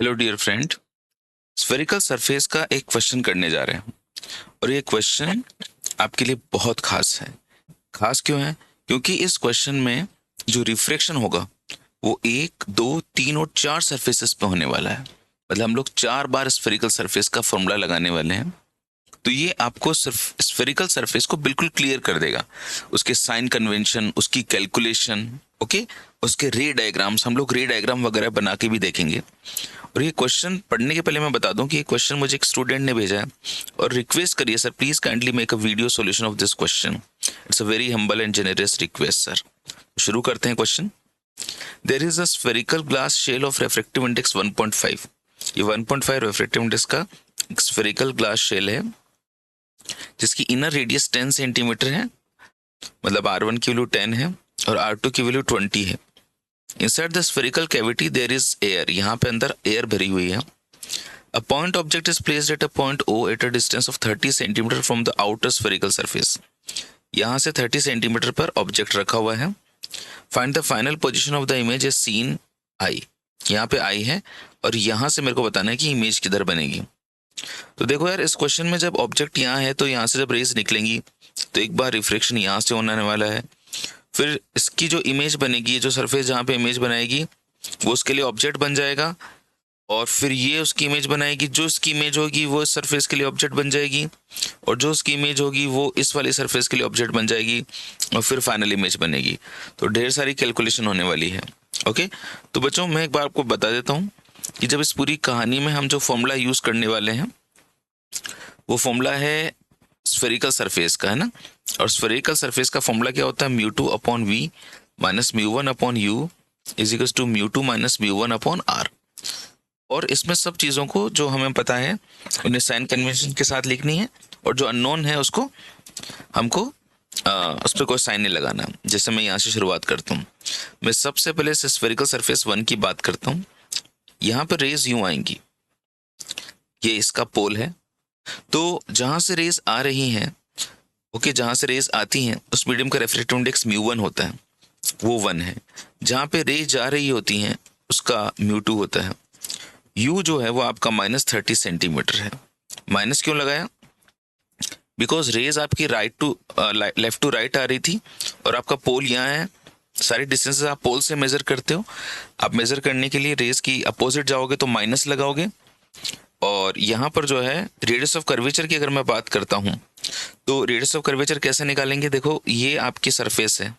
Hello dear friend, spherical surface का एक question करने जा रहे हैं और ये क्वेश्चन आपके लिए बहुत खास है। खास क्यों है? क्योंकि इस क्वेश्चन में जो रिफ्रैक्शन होगा वो एक, दो, तीन और चार सरफेसेस पे होने वाला है। मतलब हम लोग चार बार स्फेरिकल सरफेस का फॉर्मूला लगाने वाले हैं। तो ये आपको सिर्फ स्फेरिकल सरफेस को बिल्कुल क्लियर कर देगा, उसके साइन कन्वेंशन, उसकी कैलकुलेशन, ओके, उसके रे डायग्राम्स, हम लोग रे डायग्राम वगैरह बना के भी देखेंगे। और ये क्वेश्चन पढ़ने के पहले मैं बता दूं कि ये क्वेश्चन मुझे एक स्टूडेंट ने भेजा है और रिक्वेस्ट करिए, sir please kindly make a video solution of this question. It's a very humble and generous request sir. शुरू करते हैं question. There is a spherical glass shell of refractive index 1.5। ये 1.5 रिफ्रैक्टिव इंडेक्स का spherical glass shell है जिसकी inner radius 10 centimetre है, मतलब R1 की वैल्यू 10 है और R2 की वैल्यू 20 है। Inside the spherical cavity there is air, यहाँ पे अंदर एयर भरी हुई है। A point object is placed at a point O at a distance of 30 cm from the outer spherical surface. यहाँ से 30 सेंटीमीटर पर ऑब्जेक्ट रखा हुआ है। Find the final position of the image as seen eye. यहाँ पे आई है और यहाँ से मेरे को बताना है कि इमेज किधर बनेगी। तो देखो यार, इस क्वेश्चन में जब ऑब्जेक्ट यहाँ है तो यहाँ से जब रेज निकलेंगी तो एक बार रिफ्लेक्शन यहाँ से होने वाला है, फिर इसकी जो इमेज बनेगी, जो सरफेस जहाँ पे इमेज बनाएगी वो उसके लिए ऑब्जेक्ट बन जाएगा, और फिर ये उसकी इमेज बनाएगी, जो इसकी इमेज होगी वो इस सरफेस के लिए ऑब्जेक्ट बन जाएगी, और जो उसकी इमेज होगी वो इस वाली सरफेस के लिए ऑब्जेक्ट बन जाएगी, और फिर फाइनल इमेज बनेगी। तो ढेर सारी कैलकुलेशन होने वाली है। ओके, तो बच्चों मैं एक बार आपको बता देता हूँ कि जब इस पूरी कहानी में हम जो फॉर्मूला यूज करने वाले हैं वो फॉर्मूला है स्फेरिकल सरफेस का, है ना। और स्फेरिकल सरफेस का फॉर्मूला क्या होता है? Mu two upon V minus mu one upon U is equal to mu two minus mu one upon R. और इसमें सब चीज़ों को जो हमें पता है उन्हें साइन कन्वेंशन के साथ लिखनी है, और जो अननोन है उसको हमको उस पर कोई साइन नहीं लगाना। जैसे मैं यहाँ से शुरुआत करता हूँ, मैं सबसे पहले स्फेरिकल सरफेस वन की बात करता हूँ। यहाँ पर रेज यूं आएंगी, ये इसका पोल है। तो जहाँ से रेज आ रही हैं, ओके, जहाँ से रेज आती हैं उस मीडियम का रिफ्रैक्टिव इंडेक्स म्यू वन होता है, वो वन है। जहाँ पे रेज जा रही होती हैं उसका म्यू टू होता है। यू जो है वो आपका -30 सेंटीमीटर है। माइनस क्यों लगाया? बिकॉज रेज आपकी right to left to right आ रही थी और आपका पोल यहाँ है। सारी डिस्टेंसेस आप पोल से मेजर करते हो। आप मेजर करने के लिए रेज की अपोजिट जाओगे तो माइनस लगाओगे। और यहाँ पर जो है रेडियस ऑफ कर्वेचर की अगर मैं बात करता हूँ तो रेडियस ऑफ कर्वेचर कैसे निकालेंगे? देखो, ये आपकी सरफेस है,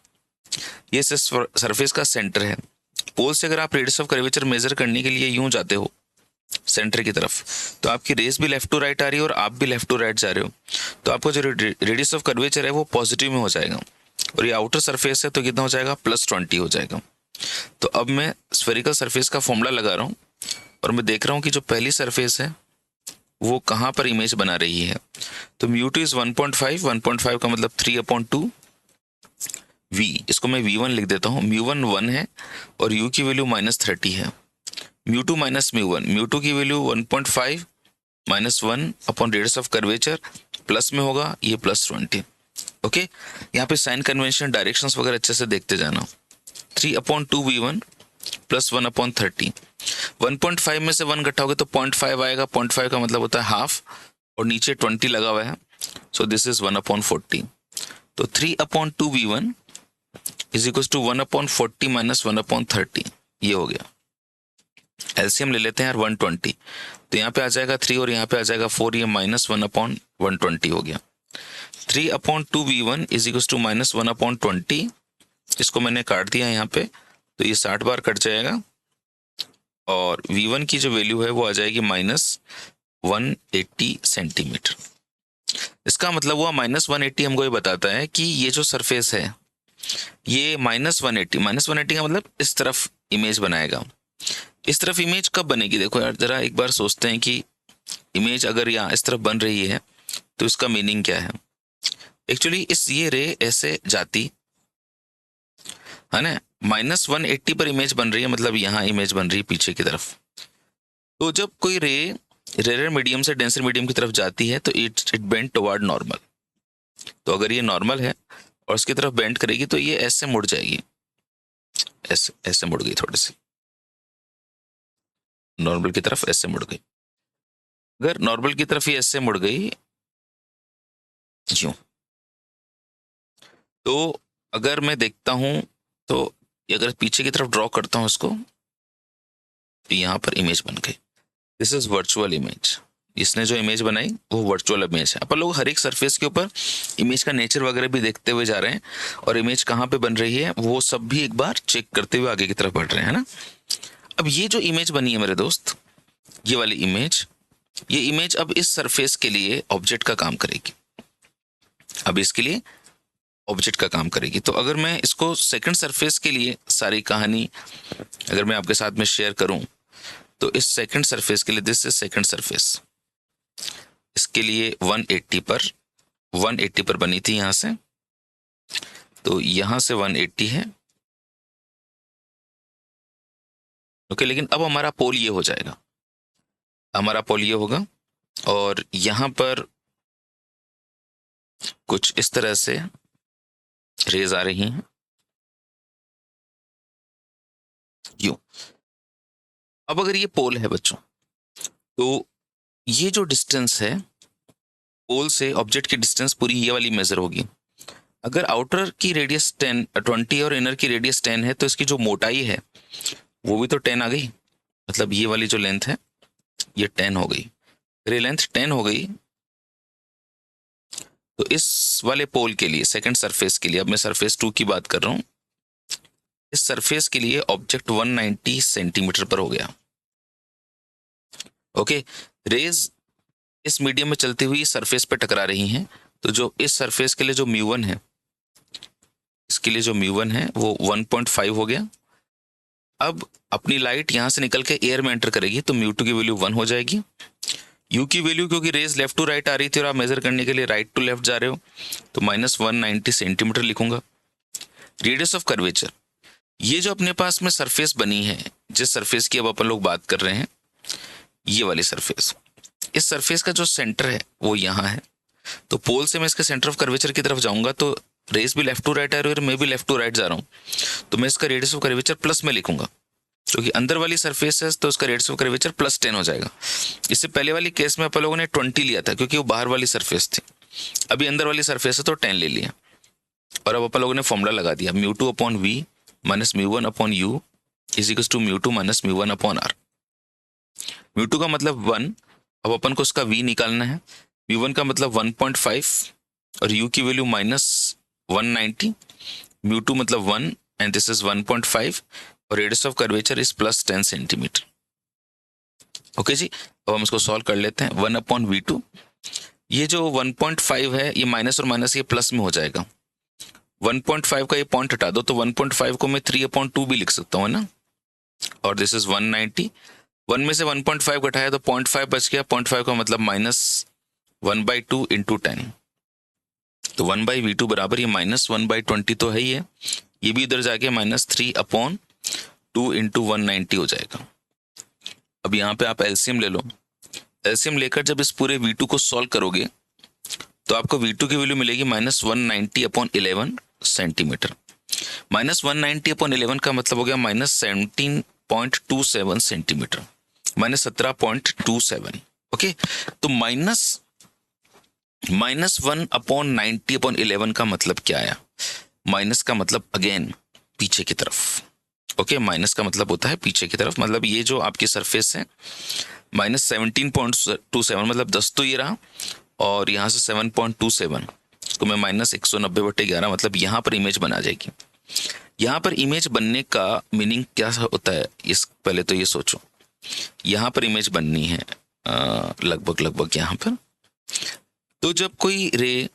ये सरफेस का सेंटर है। पोल से अगर आप रेडियस ऑफ कर्वेचर मेजर करने के लिए यूं जाते हो सेंटर की तरफ, तो आपकी रेस भी लेफ्ट टू राइट आ रही है और आप भी लेफ्ट टू राइट जा रहे हो, तो आपको जो रेडियस ऑफ कर्वेचर है वो पॉजिटिव में हो जाएगा। और ये आउटर सरफेस है तो कितना हो जाएगा? +20 हो जाएगा। तो अब मैं स्फेरिकल सरफेस का फॉर्मूला लगा रहा हूँ और मैं देख रहा हूँ कि जो पहली सरफेस है वो कहाँ पर इमेज बना रही है। तो म्यू टू इज 1.5, 1.5 का मतलब 3/2 वी, इसको मैं V1 लिख देता हूँ। म्यू वन 1 है और यू की वैल्यू -30 है। Mu two minus mu one, mu two की value 1.5 -1 upon radius of curvature, plus में होगा ये +20। ओके, यहाँ पे साइन कन्वेंशन, डायरेक्शंस वगैरह अच्छे से देखते जाना। 3/2 V1 प्लस 1/30। 1.5 में से 1 घटाओगे तो 0.5 आएगा। 0.5 का मतलब होता है हाफ, और नीचे 20 लगा हुआ है, सो दिस इज 1/40। तो 3/2 V1 is equal to 1/40 minus 1/30, ये हो गया। एलसीएम ले लेते हैं यार, 120, तो यहाँ पे आ जाएगा 3 और यहाँ पे आ जाएगा 4, ये -1/120 हो गया। 3/2 V1 इज इक्वल टू -1/20, इसको मैंने काट दिया यहाँ पे, तो ये 60 बार कट जाएगा और V1 की जो वैल्यू है वो आ जाएगी -180 सेंटीमीटर। इसका मतलब हुआ -180 हमको ये बताता है कि ये जो सरफेस है ये -180 का मतलब इस तरफ इमेज बनाएगा। इस तरफ इमेज कब बनेगी? देखो यार, जरा एक बार सोचते हैं कि इमेज अगर यहाँ इस तरफ बन रही है तो इसका मीनिंग क्या है। एक्चुअली इस ये रे ऐसे जाती है ना, -180 पर इमेज बन रही है, मतलब यहाँ इमेज बन रही है पीछे की तरफ। तो जब कोई रे रेयर मीडियम से डेंसर मीडियम की तरफ जाती है तो इट बेंड टुवर्ड नॉर्मल। तो अगर ये नॉर्मल है और उसकी तरफ बेंड करेगी तो ये ऐसे मुड़ जाएगी, ऐसे ऐसे मुड़ गई थोड़ी सी। नॉर्मल की तरफ ऐसे मुड़ गई। अगर नॉर्मल की तरफ ये ऐसे मुड़ गई यूं, तो अगर मैं देखता हूं तो अगर पीछे की तरफ ड्रॉ करता हूं इसको, तो यहाँ पर इमेज बन गई। This is virtual image. इसने जो इमेज बनाई वो वर्चुअल इमेज है। अपन लोग हर एक सरफेस के ऊपर इमेज का नेचर वगैरह भी देखते हुए जा रहे हैं, और इमेज कहाँ पे बन रही है वो सब भी एक बार चेक करते हुए आगे की तरफ बढ़ रहे हैं ना। अब ये जो इमेज बनी है मेरे दोस्त, ये वाली इमेज, ये इमेज अब इस सरफेस के लिए ऑब्जेक्ट का काम करेगी। अब इसके लिए ऑब्जेक्ट का काम करेगी। तो अगर मैं इसको सेकंड सरफेस के लिए सारी कहानी अगर मैं आपके साथ में शेयर करूं, तो इस सेकंड सरफेस के लिए, दिस इज सेकंड सरफेस, इसके लिए 180 पर बनी थी यहां से, तो यहां से 180 है। ओके, लेकिन अब हमारा पोल ये हो जाएगा, हमारा पोल ये होगा, और यहां पर कुछ इस तरह से रेज आ रही हैं यूं। अब अगर ये पोल है बच्चों, तो ये जो डिस्टेंस है पोल से ऑब्जेक्ट की डिस्टेंस पूरी ये वाली मेजर होगी। अगर आउटर की रेडियस 20 और इनर की रेडियस 10 है, तो इसकी जो मोटाई है वो भी तो 10 आ गई। मतलब ये वाली जो लेंथ है ये 10 हो गई। अगर ये लेंथ 10 हो गई, तो इस वाले पोल के लिए, सेकंड सरफेस के लिए, अब मैं सरफेस 2 की बात कर रहा हूं, इस सरफेस के लिए ऑब्जेक्ट 190 सेंटीमीटर पर हो गया। ओके, रेज इस मीडियम में चलती हुई सरफेस पे टकरा रही हैं, तो जो इस सरफेस के लिए जो μ1 है, इसके लिए जो μ1 है वो 1.5 हो गया। अब अपनी लाइट यहां से निकल के एयर में एंटर करेगी, तो μ2 की वैल्यू 1 हो जाएगी। u की वैल्यू, क्योंकि रेज लेफ्ट टू राइट आ रही थी और आप मेजर करने के लिए राइट टू लेफ्ट जा रहे हो, तो -190 सेंटीमीटर लिखूंगा। रेडियस ऑफ कर्वेचर, ये जो अपने पास में सरफेस बनी है, जिस सरफेस की अब अपन लोग बात कर रहे हैं, ये वाली सरफेस, इस सरफेस का जो सेंटर है वो यहाँ है। तो पोल से मैं इसके सेंटर ऑफ कर्वेचर की तरफ जाऊंगा, तो रेस भी लेफ्ट टू राइट आ रही है और मैं भी लेफ्ट टू राइट जा रहा हूँ, तो मैं इसका रेडियस ऑफ कर्वेचर प्लस में लिखूंगा, क्योंकि अंदर वाली सरफेस है तो उसका रेडियस ऑफ कर्वेचर +10 हो जाएगा। इससे पहले वाली केस में अपन लोगों ने 20 लिया था, क्योंकि वो बाहर वाली सरफेस थी। अभी अंदर वाली सरफेस है तो 10 ले लिया, और अब अपन लोगों ने फॉर्मूला लगा दिया, μ2/v minus μ1/u is equal to μ2 minus μ1/r। μ2 का मतलब 1, अब अपन को उसका v निकालना है। μ1 का मतलब 1.5 और u की वैल्यू -190, μ2 मतलब 1 एंड दिस इज 1.5, और radius of curvature is +10 centimetre. Okay जी, अब हम इसको सॉल्व कर लेते हैं। 1/v2, ये जो 1.5 है ये माइनस और माइनस ये प्लस में हो जाएगा। 1.5 का ये पॉइंट हटा दो, तो 1.5 को मैं 3/2 भी लिख सकता हूँ ना, और दिस इज 190। 1 में से 1.5 घटाया तो 0.5 बच गया। 0.5 का मतलब -1/2 इंटू 10, तो 1/v2 बराबर ये -1/20 तो है ही है, ये भी इधर जाके -3/2 इंटू 190 हो जाएगा। अब यहाँ पे आप एलसीएम ले लो। एलसीएम लेकर जब इस पूरे v2 को सॉल्व करोगे, तो आपको v2 की वैल्यू मिलेगी -190/11 सेंटीमीटर। -190/11 का मतलब हो गया -17.27 सेंटीमीटर, -17.27। ओके, तो -1/90/11 का मतलब क्या आया? माइनस का मतलब अगेन पीछे की तरफ। ओके, माइनस का मतलब होता है पीछे की तरफ, मतलब ये जो आपकी सरफेस है -17.27 मतलब 10 तो ये रहा, और यहाँ से 7.27 तो मैं -190/11 मतलब यहाँ पर इमेज बना जाएगी। यहाँ पर इमेज बनने का मीनिंग क्या होता है, इस पहले तो ये सोचो। यहाँ पर इमेज बननी है लगभग यहाँ पर, तो जब कोई रे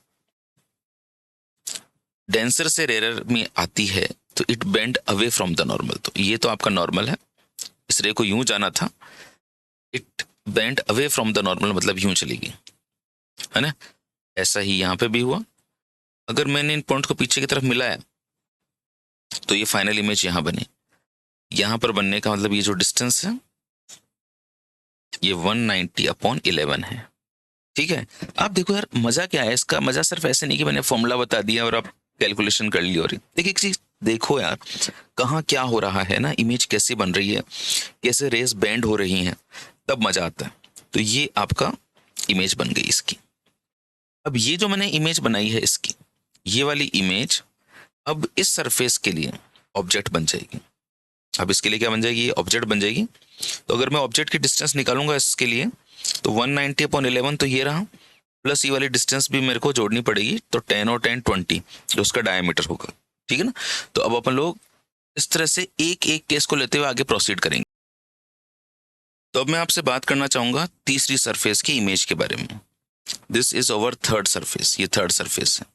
डेंसर से रेयर में आती है तो it bend away from the normal. तो ये तो आपका नॉर्मल है, इस रे को यूं जाना था, it bend away from the normal मतलब यूं चलेगी, है ना। ऐसा ही यहाँ पे भी हुआ। अगर मैंने इन पॉइंट को पीछे की तरफ मिलाया तो ये फाइनल इमेज यहाँ बनी। यहाँ पर बनने का मतलब ये जो डिस्टेंस है ये 190/11 है। ठीक है, आप देखो यार मजा क्या है इसका। मजा सिर्फ ऐसे नहीं कि मैंने फॉर्मूला बता दिया और आप कैलकुलेशन कर ली। और देखिए एक चीज देखो यार कहाँ क्या हो रहा है ना, इमेज कैसे बन रही है, कैसे रेस बेंड हो रही हैं, तब मजा आता है। तो ये आपका इमेज बन गई इसकी। अब ये जो मैंने इमेज बनाई है इसकी, ये वाली इमेज अब इस सरफेस के लिए ऑब्जेक्ट बन जाएगी। अब इसके लिए क्या बन जाएगी, ये ऑब्जेक्ट बन जाएगी। तो अगर मैं ऑब्जेक्ट की डिस्टेंस निकालूंगा इसके लिए, तो 190/11 तो ये रहा, प्लस ये वाली डिस्टेंस भी मेरे को जोड़नी पड़ेगी, तो 10 और 10 20 जो उसका डायमीटर होगा। ठीक है ना। तो अब अपन लोग इस तरह से एक एक केस को लेते हुए आगे प्रोसीड करेंगे। तो अब मैं आपसे बात करना चाहूंगा तीसरी सरफेस की इमेज के बारे में। This is over third surface, ये थर्ड सरफेस है।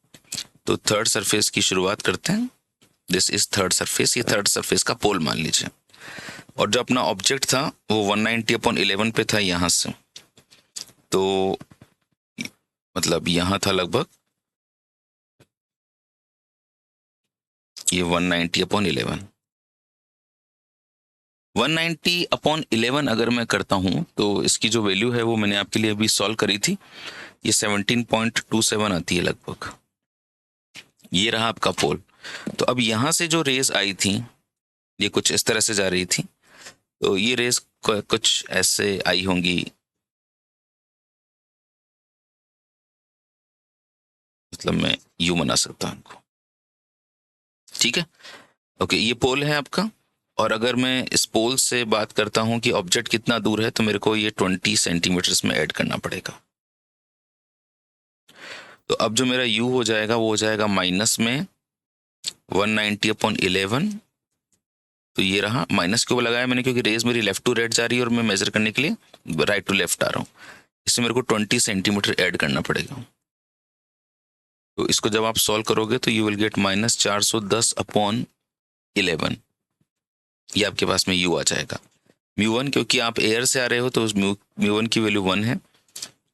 तो थर्ड सरफेस की शुरुआत करते हैं। दिस इज थर्ड सरफेस, ये थर्ड सरफेस का पोल मान लीजिए। और जो अपना ऑब्जेक्ट था वो 190/11 पे था यहाँ से, तो मतलब यहाँ था लगभग ये 190/11। 190/11 अगर मैं करता हूँ तो इसकी जो वैल्यू है वो मैंने आपके लिए अभी सॉल्व करी थी, ये 17.27 आती है लगभग। ये रहा आपका पोल। तो अब यहाँ से जो रेज आई थी ये कुछ इस तरह से जा रही थी, तो ये रेज कुछ ऐसे आई होंगी, मतलब मैं यू बना सकता हूँ इनको। ठीक है, ओके, ये पोल है आपका। और अगर मैं इस पोल से बात करता हूँ कि ऑब्जेक्ट कितना दूर है, तो मेरे को ये 20 सेंटीमीटर्स में ऐड करना पड़ेगा। तो अब जो मेरा u हो जाएगा वो हो जाएगा माइनस में 190/11। तो ये रहा, माइनस क्यों लगाया मैंने, क्योंकि रेज मेरी लेफ्ट टू राइट जा रही है और मैं मेजर करने के लिए राइट टू लेफ्ट आ रहा हूँ। इससे मेरे को 20 सेंटीमीटर ऐड करना पड़ेगा। तो इसको जब आप सॉल्व करोगे तो यू विल गेट -410/11। ये आपके पास में u आ जाएगा। μ1 क्योंकि आप एयर से आ रहे हो तो उस μ1 की वैल्यू 1 है।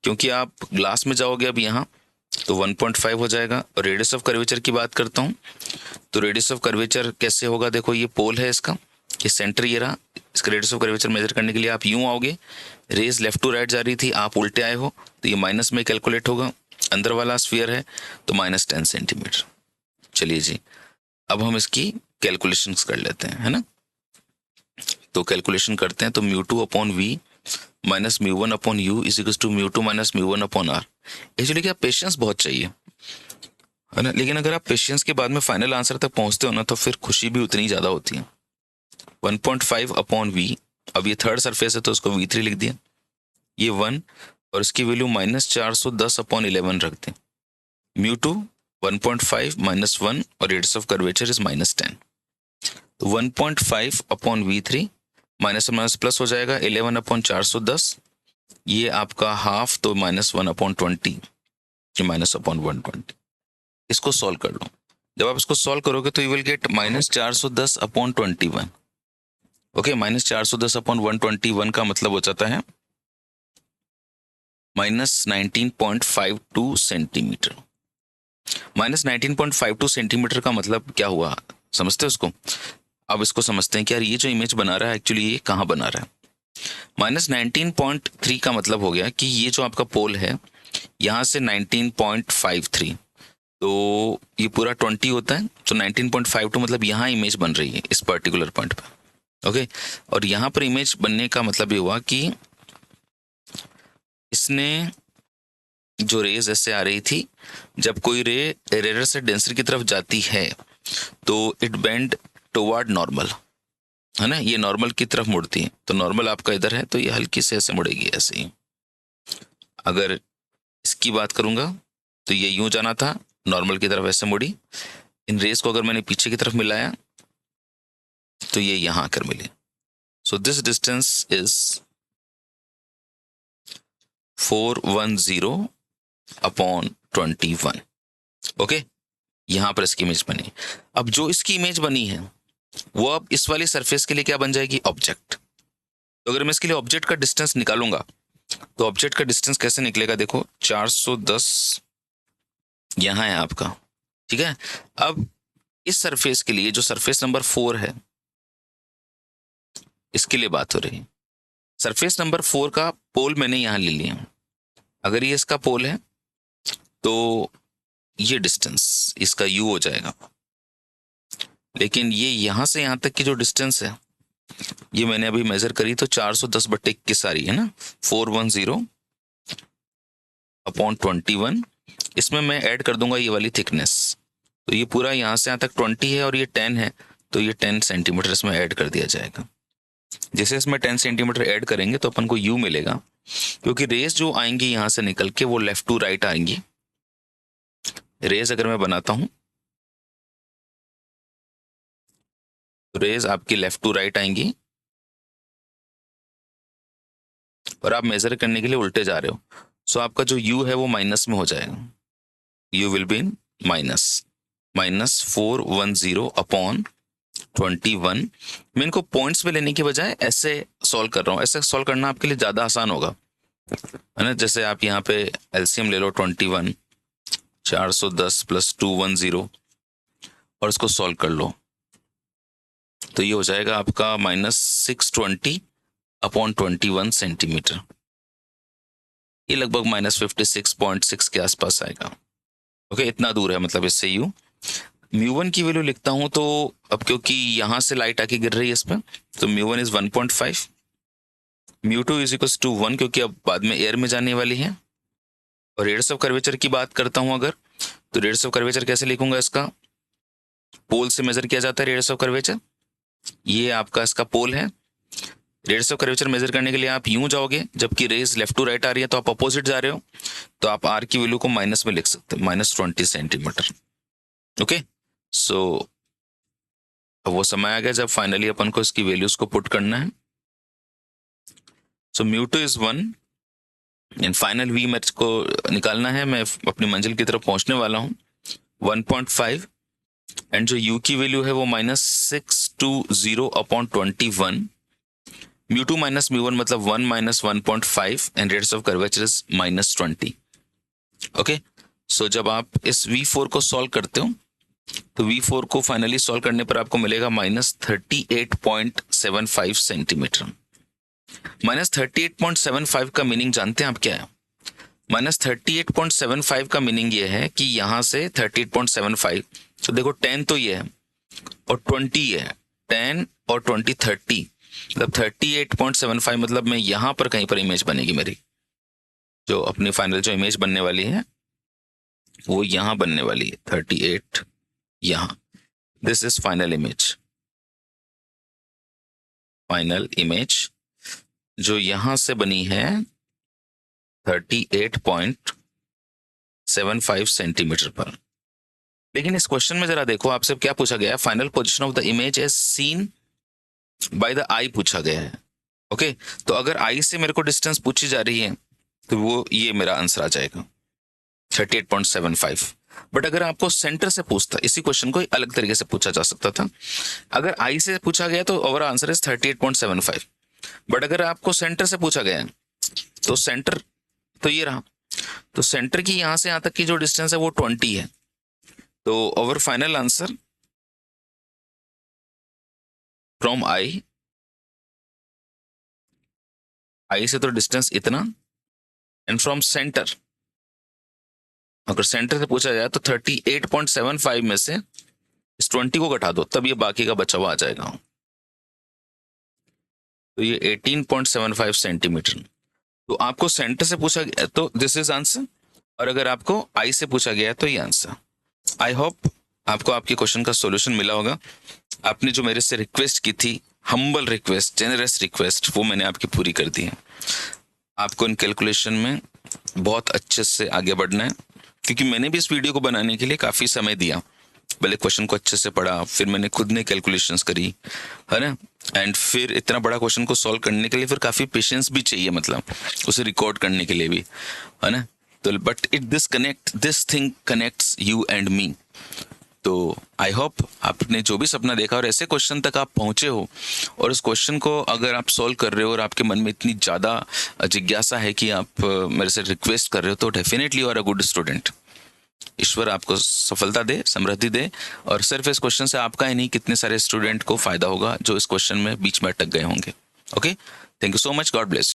क्योंकि आप ग्लास में जाओगे अब यहाँ, तो 1.5 हो जाएगा। और रेडियस ऑफ कर्वेचर की बात करता हूँ, तो रेडियस ऑफ कर्वेचर कैसे होगा, देखो ये पोल है इसका, ये सेंटर ये रहा। इसका रेडियस ऑफ कर्वेचर मेजर करने के लिए आप यूं आओगे, रेज लेफ्ट टू राइट जा रही थी, आप उल्टे आए हो, तो ये माइनस में कैलकुलेट होगा। अंदर वाला स्फीयर है तो -10 सेंटीमीटर। चलिए जी, अब हम इसकी कैलकुलेशंस कर लेते हैं, है ना। तो कैलकुलेशन करते हैं, तो μ2/v minus μ1/u is equal to μ2 minus μ1/r। Actually क्या पेशेंस बहुत चाहिए, है ना, लेकिन अगर आप पेशेंस के बाद में फाइनल आंसर तक पहुंचते हो ना, तो फिर खुशी भी उतनी ज्यादा होती है। 1.5/v, अब ये थर्ड सरफेस है तो उसको v3 लिख दिया, ये 1, और इसकी वैल्यू -410/11 रख दें। μ2 1.5 -1 और रेडियस ऑफ कर्वेचर इज -10। तो 1.5/v3 माइनस माइनस प्लस हो जाएगा 11/410, ये आपका हाफ, तो -1/20, ये -1/120। इसको सॉल्व कर लो। जब आप इसको सॉल्व करोगे तो यू विल गेट -410/21। ओके, -410/121 का मतलब हो जाता है -19.52 सेंटीमीटर। -19.52 सेंटीमीटर का मतलब क्या हुआ, समझते हो उसको। अब इसको समझते हैं कि यार ये जो इमेज बना रहा है एक्चुअली ये कहाँ बना रहा है। -19.3 का मतलब हो गया कि ये जो आपका पोल है यहाँ से 19.53, तो ये पूरा 20 होता है, तो 19.52 मतलब यहाँ इमेज बन रही है इस पर्टिकुलर पॉइंट पर। ओके, और यहाँ पर इमेज बनने का मतलब ये हुआ कि इसने जो रेज ऐसे आ रही थी, जब कोई रे एरर से डेंसर की तरफ जाती है तो इट बेंड टुवर्ड नॉर्मल, है ना, ये नॉर्मल की तरफ मुड़ती है। तो नॉर्मल आपका इधर है तो ये हल्की से ऐसे मुड़ेगी, ऐसे ही। अगर इसकी बात करूंगा तो ये यूं जाना था, नॉर्मल की तरफ ऐसे मुड़ी। इन रेस को अगर मैंने पीछे की तरफ मिलाया तो ये यहां आकर मिली। So this distance is 410/21। Okay, यहां पर इसकी इमेज बनी। अब जो इसकी इमेज बनी है वो अब इस वाली सरफेस के लिए क्या बन जाएगी, ऑब्जेक्ट। तो अगर मैं इसके लिए ऑब्जेक्ट का डिस्टेंस निकालूंगा तो ऑब्जेक्ट का डिस्टेंस कैसे निकलेगा, देखो 410 यहां है आपका। ठीक है, अब इस सरफेस के लिए जो सरफेस नंबर 4 है इसके लिए बात हो रही है। सरफेस नंबर 4 का पोल मैंने यहां ले लिया। अगर ये इसका पोल है तो ये डिस्टेंस इसका u हो जाएगा। लेकिन ये यहाँ से यहाँ तक की जो डिस्टेंस है ये मैंने अभी मेजर करी तो 410/21 आ रही है ना, 410/21। इसमें मैं ऐड कर दूंगा ये वाली थिकनेस, तो ये पूरा यहाँ से यहाँ तक 20 है और ये 10 है, तो ये 10 सेंटीमीटर इसमें ऐड कर दिया जाएगा। जैसे इसमें 10 सेंटीमीटर ऐड करेंगे तो अपन को यू मिलेगा, क्योंकि रेस जो आएंगी यहाँ से निकल के वो लेफ्ट टू राइट आएंगी। रेस अगर मैं बनाता हूँ तो रेस आपकी लेफ्ट टू राइट आएंगी, और आप मेजर करने के लिए उल्टे जा रहे हो, सो आपका जो u है वो माइनस में हो जाएगा। u will be in -410/21। मैं इनको पॉइंट्स में लेने की बजाय ऐसे सॉल्व कर रहा हूँ, ऐसे सॉल्व करना आपके लिए ज़्यादा आसान होगा, है ना। जैसे आप यहाँ पे एलसीएम ले लो 21, 410 + 210 और इसको सॉल्व कर लो, तो ये हो जाएगा आपका -620/21 सेंटीमीटर। ये लगभग -56.6 के आसपास आएगा। ओके, इतना दूर है मतलब इससे यू। μ1 की वैल्यू लिखता हूं तो अब क्योंकि यहां से लाइट आके गिर रही है इस पर, तो μ1 इज 1.5, μ2 इज इक्वल टू 1 क्योंकि अब बाद में एयर में जाने वाली है। और रेडियस ऑफ कर्वेचर की बात करता हूं अगर, तो रेडियस ऑफ कर्वेचर कैसे लिखूंगा, इसका पोल से मेजर किया जाता है रेडियस ऑफ कर्वेचर। ये आपका इसका पोल है। रेडियस ऑफ कर्वेचर मेजर करने के लिए आप यूं जाओगे, जबकि रेज लेफ्ट टू राइट आ रही है तो आप अपोजिट जा रहे हो, तो आप आर की वैल्यू को माइनस में लिख सकते हो, -20 सेंटीमीटर। ओके, सो अब वो समय आ गया जब फाइनली अपन को इसकी वैल्यूज को पुट करना है। सो μ2 इज 1 एंड फाइनल v मेरे को निकालना है, मैं अपनी मंजिल की तरफ पहुंचने वाला हूं 1.5, एंड जो u की वैल्यू है वो -620/21। μ2 - μ1 मतलब 1 - 1.5 and radius of curvature is -20। Okay, so जब आप इस v4 को सॉल्व करते हो तो v4 को फाइनली सॉल्व करने पर आपको मिलेगा -38.75 सेंटीमीटर। -38.75 का मीनिंग जानते हैं आप क्या है? -38.75 का मीनिंग ये है कि यहां से 38.75, तो देखो 10 तो ये है और 20 है, 10 और 20 30, मतलब 38.75 मतलब मैं यहां पर कहीं पर इमेज बनेगी मेरी, जो अपनी फाइनल जो इमेज बनने वाली है वो यहां बनने वाली है 38 यहां। दिस इज फाइनल इमेज जो यहां से बनी है 38.75 सेंटीमीटर पर। लेकिन इस क्वेश्चन में जरा देखो, आपसे क्या पूछा गया है, final position of the image is seen by the eye पूछा गया है। ओके, तो अगर आई से मेरे को डिस्टेंस पूछी जा रही है तो वो ये मेरा आंसर आ जाएगा 38.75। बट अगर आपको सेंटर से पूछता, इसी क्वेश्चन को अलग तरीके से पूछा जा सकता था। अगर आई से पूछा गया तो ओवर आंसर इज 38.75, बट अगर आपको सेंटर से पूछा गया तो सेंटर तो ये रहा, तो सेंटर की यहां से यहां तक की जो डिस्टेंस है वो 20 है, तो over final answer from I से तो डिस्टेंस इतना, एंड फ्रॉम सेंटर अगर सेंटर से पूछा जाए तो 38.75 में से इस 20 को घटा दो, तब ये बाकी का बचा हुआ आ जाएगा, तो ये 18.75 सेंटीमीटर। तो आपको सेंटर से पूछा गया तो दिस इज आंसर, और अगर आपको आई से पूछा गया है तो ये आंसर। आई होप आपको आपके क्वेश्चन का सॉल्यूशन मिला होगा। आपने जो मेरे से रिक्वेस्ट की थी, हम्बल रिक्वेस्ट, जेनरस रिक्वेस्ट, वो मैंने आपकी पूरी कर दी है। आपको इन कैलकुलेशन में बहुत अच्छे से आगे बढ़ना है, क्योंकि मैंने भी इस वीडियो को बनाने के लिए काफ़ी समय दिया। पहले क्वेश्चन को अच्छे से पढ़ा, फिर मैंने खुद ने कैलकुलेशंस करी, है ना, एंड फिर इतना बड़ा क्वेश्चन को सॉल्व करने के लिए फिर काफ़ी पेशेंस भी चाहिए, मतलब उसे रिकॉर्ड करने के लिए भी, है ना। तो but this thing connects you and me. तो आई होप आपने जो भी सपना देखा और ऐसे क्वेश्चन तक आप पहुंचे हो, और उस क्वेश्चन को अगर आप सॉल्व कर रहे हो और आपके मन में इतनी ज़्यादा जिज्ञासा है कि आप मेरे से रिक्वेस्ट कर रहे हो, तो definitely you are a good student. ईश्वर आपको सफलता दे, समृद्धि दे, और सिर्फ इस क्वेश्चन से आपका ही नहीं, कितने सारे स्टूडेंट को फायदा होगा जो इस क्वेश्चन में बीच में अटक गए होंगे। Okay, thank you so much, God bless.